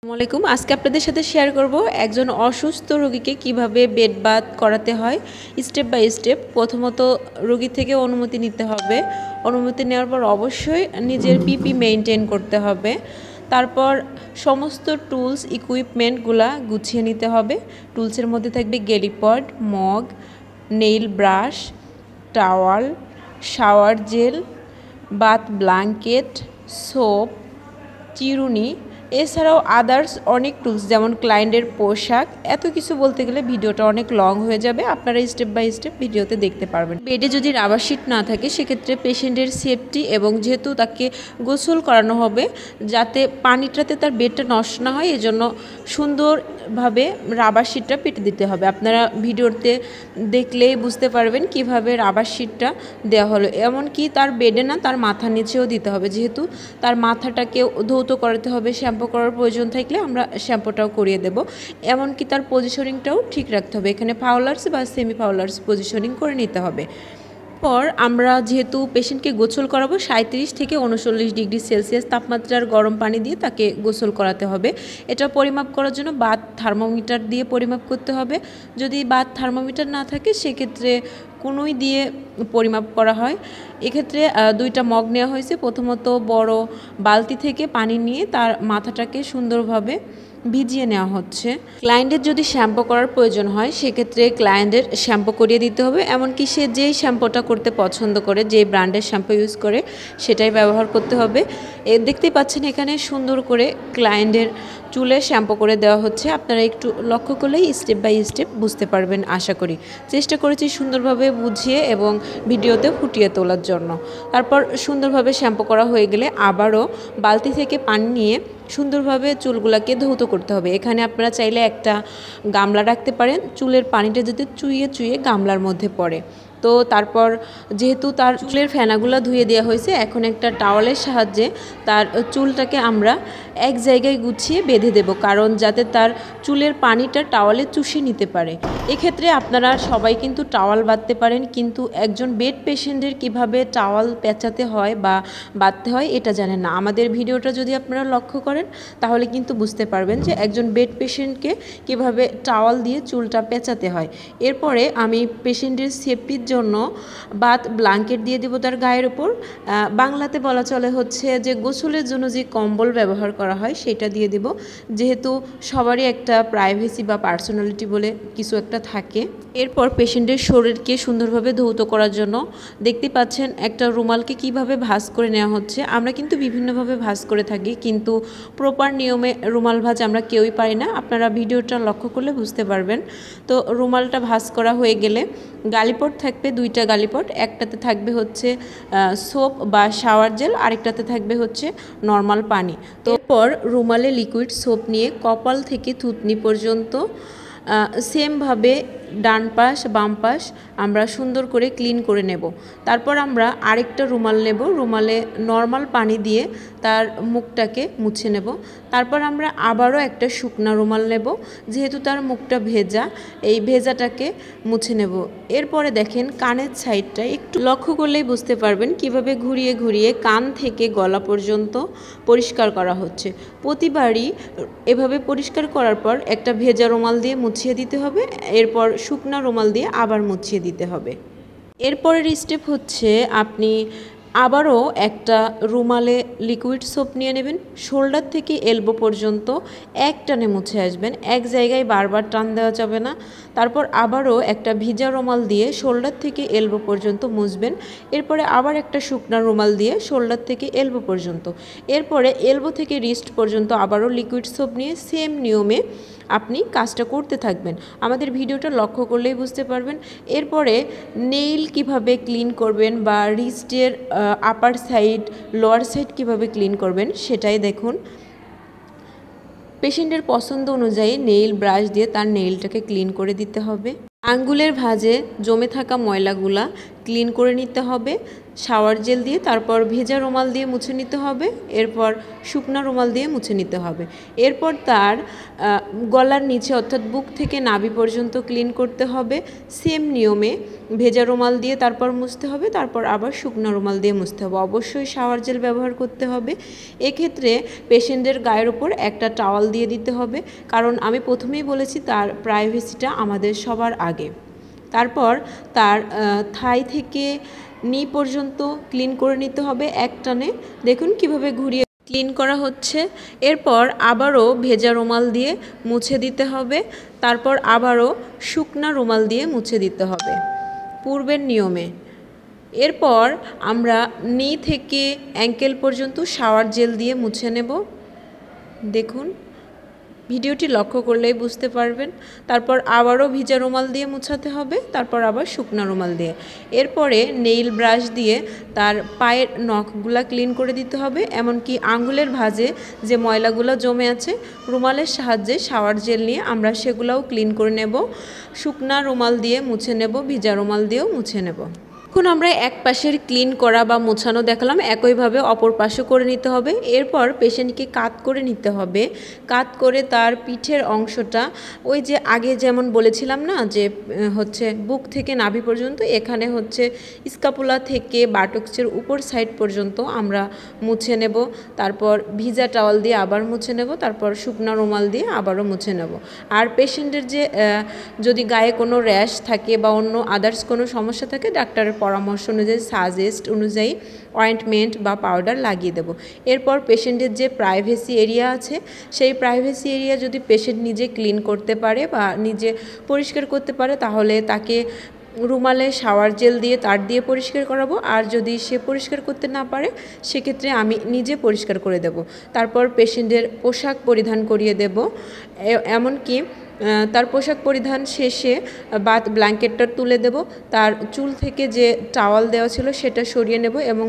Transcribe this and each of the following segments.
আসসালামু আলাইকুম। আজকে আপনাদের সাথে শেয়ার করব একজন অসুস্থ রোগীকে কিভাবে বেড বাথ করাতে হয় স্টেপ বাই স্টেপ। প্রথমত রোগী থেকে অনুমতি নিতে হবে। অনুমতি নেওয়ার পর অবশ্যই নিজের পিপি মেইনটেইন করতে হবে। তারপর সমস্ত টুলস ইকুইপমেন্টগুলা গুছিয়ে নিতে হবে। টুলসের মধ্যে থাকবে গেলিপড, mug, nail brush, towel, shower gel, bath blanket, soap, চিরুনি, এছাড়াও আদার্স অনেক টুলস যেমন ক্লায়েন্টের পোশাক। এত কিছু বলতে গেলে ভিডিওটা অনেক লং হয়ে যাবে, আপনারা স্টেপ বাই স্টেপ ভিডিওতে দেখতে পারবেন। বেডে যদি রাবার শিট না থাকে সেক্ষেত্রে পেশেন্টের সেফটি এবং যেহেতু তাকে গোসল করানো হবে যাতে পানিটাতে তার বেডটা নষ্ট না হয় এজন্য সুন্দরভাবে রাবার শিটটা পেতে দিতে হবে। আপনারা ভিডিওতে দেখলেই বুঝতে পারবেন কিভাবে রাবার শিটটা দেওয়া হলো। এমনকি তার বেডে না, তার মাথার নিচেও দিতে হবে, যেহেতু তার মাথাটাকে ধৌত করাতে হবে। শ্যাম্পু করার প্রয়োজন থাকলে আমরা শ্যাম্পুটাও করিয়ে দেব। এমনকি তার পজিশনিংটাও ঠিক রাখতে হবে। এখানে ফাউলার্স বা সেমি ফাউলার্স পজিশনিং করে নিতে হবে। পর আমরা যেহেতু পেশেন্টকে গোসল করাবো 37 থেকে 39 ডিগ্রি সেলসিয়াস তাপমাত্রার গরম পানি দিয়ে তাকে গোসল করাতে হবে। এটা পরিমাপ করার জন্য বাথ থার্মোমিটার দিয়ে পরিমাপ করতে হবে। যদি বাথ থার্মোমিটার না থাকে সেক্ষেত্রে কনুই দিয়ে পরিমাপ করা হয়। এক্ষেত্রে দুইটা মগ নেওয়া হয়েছে। প্রথমত বড় বালতি থেকে পানি নিয়ে তার মাথাটাকে সুন্দরভাবে ভিজিয়ে নেওয়া হচ্ছে। ক্লায়েন্টের যদি শ্যাম্পু করার প্রয়োজন হয় সেক্ষেত্রে ক্লায়েন্টের শ্যাম্পু করিয়ে দিতে হবে। এমনকি সে যেই শ্যাম্পুটা করতে পছন্দ করে, যেই ব্র্যান্ডের শ্যাম্পু ইউজ করে সেটাই ব্যবহার করতে হবে। দেখতেই পাচ্ছেন এখানে সুন্দর করে ক্লায়েন্টের চুলে শ্যাম্পু করে দেওয়া হচ্ছে। আপনারা একটু লক্ষ্য করলেই স্টেপ বাই স্টেপ বুঝতে পারবেন আশা করি। চেষ্টা করেছি সুন্দরভাবে বুঝিয়ে এবং ভিডিওতে ফুটিয়ে তোলার জন্য। তারপর সুন্দরভাবে শ্যাম্পু করা হয়ে গেলে আবারও বালতি থেকে পানি নিয়ে সুন্দরভাবে চুলগুলোকে ধৌত করতে হবে। এখানে আপনারা চাইলে একটা গামলা রাখতে পারেন, চুলের পানিটা যাতে চুইয়ে চুইয়ে গামলার মধ্যে পড়ে। তো তারপর যেহেতু তার চুলের ফেনাগুলো ধুয়ে দেওয়া হয়েছে, এখন একটা টাওয়ালের সাহায্যে তার চুলটাকে আমরা এক জায়গায় গুছিয়ে বেঁধে দেব, কারণ যাতে তার চুলের পানিটা টাওয়ালে চুষে নিতে পারে। এক্ষেত্রে আপনারা সবাই কিন্তু টাওয়াল বাঁধতে পারেন, কিন্তু একজন বেড পেশেন্টের কিভাবে টাওয়াল পেঁচাতে হয় বা বাঁধতে হয় এটা জানেন না। আমাদের ভিডিওটা যদি আপনারা লক্ষ্য করেন তাহলে কিন্তু বুঝতে পারবেন যে একজন বেড পেশেন্টকে কিভাবে টাওয়াল দিয়ে চুলটা পেঁচাতে হয়। এরপরে আমি পেশেন্টের সেফটির জন্য বাথ ব্ল্যাঙ্কেট দিয়ে দেবো তার গায়ের উপর। বাংলাতে বলা চলে হচ্ছে যে গোসলের জন্য যে কম্বল ব্যবহার করা হয় সেটা দিয়ে দেব, যেহেতু সবারই একটা প্রাইভেসি বা পার্সোনালিটি বলে কিছু একটা থাকে। এরপর পেশেন্টের শরীরকে সুন্দরভাবে ধৌত করার জন্য দেখতে পাচ্ছেন একটা রুমালকে কিভাবে ভাঁজ করে নেওয়া হচ্ছে। আমরা কিন্তু বিভিন্নভাবে ভাঁজ করে থাকি, কিন্তু প্রপার নিয়মে রুমাল ভাঁজ আমরা কেউই পারি না। আপনারা ভিডিওটা লক্ষ্য করলে বুঝতে পারবেন। তো রুমালটা ভাঁজ করা হয়ে গেলে গালিপট থাকবে, দুইটা গালিপট, একটাতে থাকবে হচ্ছে সোপ বা শাওয়ার জেল, আরেকটাতে থাকবে হচ্ছে নর্মাল পানি। তো এরপর রুমালে লিকুইড সোপ নিয়ে কপাল থেকে থুতনি পর্যন্ত সেমভাবে ডান পাশ বাম পাশ আমরা সুন্দর করে ক্লিন করে নেব। তারপর আমরা আরেকটা রুমাল নেব, রুমালে নর্মাল পানি দিয়ে তার মুখটাকে মুছে নেব। তারপর আমরা আবারও একটা শুকনা রুমাল নেব, যেহেতু তার মুখটা ভেজা, এই ভেজাটাকে মুছে নেব। এরপরে দেখেন কানের সাইডটা একটু লক্ষ্য করলেই বুঝতে পারবেন কিভাবে ঘুরিয়ে ঘুরিয়ে কান থেকে গলা পর্যন্ত পরিষ্কার করা হচ্ছে। প্রতিবারই এভাবে পরিষ্কার করার পর একটা ভেজা রুমাল দিয়ে মুছিয়ে দিতে হবে, এরপর শুকনা রুমাল দিয়ে আবার মুছিয়ে দিতে হবে। এরপরের স্টেপ হচ্ছে আপনি আবারও একটা রুমালে লিকুইড সোপ নিয়ে নেবেন, শোল্ডার থেকে এলবো পর্যন্ত এক টানে মুছে আসবেন, এক জায়গায় বারবার টান দেওয়া যাবে না। তারপর আবারও একটা ভিজা রুমাল দিয়ে শোল্ডার থেকে এলবো পর্যন্ত মুছবেন। এরপরে আবার একটা শুকনা রুমাল দিয়ে শোল্ডার থেকে এলবো পর্যন্ত, এরপরে এলবো থেকে রিস্ট পর্যন্ত আবারও লিকুইড সোপ নিয়ে সেম নিয়মে আপনি কাজটা করতে থাকবেন। আমাদের ভিডিওটা লক্ষ্য করলেই বুঝতে পারবেন। এরপরে নেইল কিভাবে ক্লিন করবেন বা রিস্টের আপার সাইড লোয়ার সাইড কিভাবে ক্লিন করবেন সেটাই দেখুন। পেশেন্টের পছন্দ অনুযায়ী নেইল ব্রাশ দিয়ে তার নেইলটাকে ক্লিন করে দিতে হবে। আঙ্গুলের ভাঁজে জমে থাকা ময়লাগুলা ক্লিন করে নিতে হবে শাওয়ার জেল দিয়ে, তারপর ভেজা রুমাল দিয়ে মুছে নিতে হবে, এরপর শুকনা রুমাল দিয়ে মুছে নিতে হবে। এরপর তার গলার নিচে অর্থাৎ বুক থেকে নাভি পর্যন্ত ক্লিন করতে হবে। সেম নিয়মে ভেজা রুমাল দিয়ে তারপর মুছতে হবে, তারপর আবার শুকনো রুমাল দিয়ে মুছতে হবে। অবশ্যই শাওয়ার জেল ব্যবহার করতে হবে। এক্ষেত্রে পেশেন্টের গায়ের ওপর একটা টাওয়াল দিয়ে দিতে হবে, কারণ আমি প্রথমেই বলেছি তার প্রাইভেসিটা আমাদের সবার আগে। তারপর তার থাই থেকে নি পর্যন্ত ক্লিন করে নিতে হবে একটানে। দেখুন কিভাবে ঘুরিয়ে ক্লিন করা হচ্ছে। এরপর আবারও ভেজা রুমাল দিয়ে মুছে দিতে হবে, তারপর আবারও শুকনা রুমাল দিয়ে মুছে দিতে হবে পূর্বের নিয়মে। এরপর আমরা নি থেকে অ্যাঙ্কেল পর্যন্ত শাওয়ার জেল দিয়ে মুছে নেব। দেখুন ভিডিওটি লক্ষ্য করলেই বুঝতে পারবেন। তারপর আবারও ভিজা রুমাল দিয়ে মুছাতে হবে, তারপর আবার শুকনা রুমাল দিয়ে। এরপরে নেইল ব্রাশ দিয়ে তার পায়ের নখগুলা ক্লিন করে দিতে হবে, এমনকি আঙ্গুলের ভাঁজে যে ময়লাগুলো জমে আছে রুমালের সাহায্যে শাওয়ার জেল নিয়ে আমরা সেগুলোও ক্লিন করে নেব। শুকনা রুমাল দিয়ে মুছে নেব, ভিজা রুমাল দিয়েও মুছে নেব। এখন আমরা এক পাশের ক্লিন করা বা মোছানো দেখালাম, একইভাবে অপর পাশে করে নিতে হবে। এরপর পেশেন্টকে কাত করে নিতে হবে। কাত করে তার পিঠের অংশটা ওই যে আগে যেমন বলেছিলাম না যে হচ্ছে বুক থেকে নাভি পর্যন্ত, এখানে হচ্ছে স্কাপুলা থেকে বাটক্সের উপর সাইড পর্যন্ত আমরা মুছে নেব। তারপর ভিজা টাওয়াল দিয়ে আবার মুছে নেব, তারপর শুকনা রুমাল দিয়ে আবারও মুছে নেব। আর পেশেন্টের যে যদি গায়ে কোনো র্যাশ থাকে বা অন্য আদার্স কোনো সমস্যা থাকে ডাক্তারের পরামর্শ অনুযায়ী সাজেস্ট অনুযায়ী অয়েন্টমেন্ট বা পাউডার লাগিয়ে দেব। এরপর পেশেন্টের যে প্রাইভেসি এরিয়া আছে সেই প্রাইভেসি এরিয়া যদি পেশেন্ট নিজে ক্লিন করতে পারে বা নিজে পরিষ্কার করতে পারে তাহলে তাকে রুমালে শাওয়ার জেল দিয়ে তার দিয়ে পরিষ্কার করাবো। আর যদি সে পরিষ্কার করতে না পারে সেক্ষেত্রে আমি নিজে পরিষ্কার করে দেব। তারপর পেশেন্টের পোশাক পরিধান করিয়ে দেব। এমনকি তার পোশাক পরিধান শেষে বাথ ব্ল্যাঙ্কেটটা তুলে দেব, তার চুল থেকে যে টাওয়াল দেওয়া ছিল সেটা সরিয়ে নেব এবং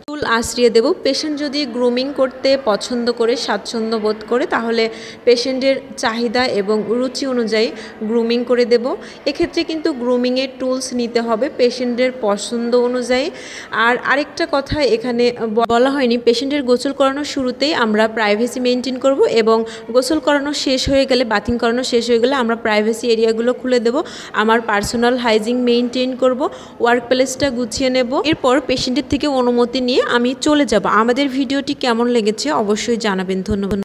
চুল আঁচড়িয়ে দেব। পেশেন্ট যদি গ্রুমিং করতে পছন্দ করে স্বাচ্ছন্দ্য বোধ করে তাহলে পেশেন্টের চাহিদা এবং রুচি অনুযায়ী গ্রুমিং করে দেব। এক্ষেত্রে কিন্তু গ্রুমিংয়ের টুলস নিতে হবে পেশেন্টের পছন্দ অনুযায়ী। আর আরেকটা কথা এখানে বলা হয়নি, পেশেন্টের গোসল করানোর শুরুতেই আমরা প্রাইভেসি মেনটেন করব এবং গোসল করানো শেষ হয়ে গেলে বাথিং করানো শেষ হয়ে গেলে আমরা প্রাইভেসি এরিয়াগুলো খুলে দেব। আমার পার্সোনাল হাইজিন মেনটেন করব, ওয়ার্ক প্লেসটা গুছিয়ে নেব। এরপর পেশেন্টের থেকে অনুমতি নিয়ে আমি চলে যাব। আমাদের ভিডিওটি কেমন লেগেছে অবশ্যই জানাবেন। ধন্যবাদ।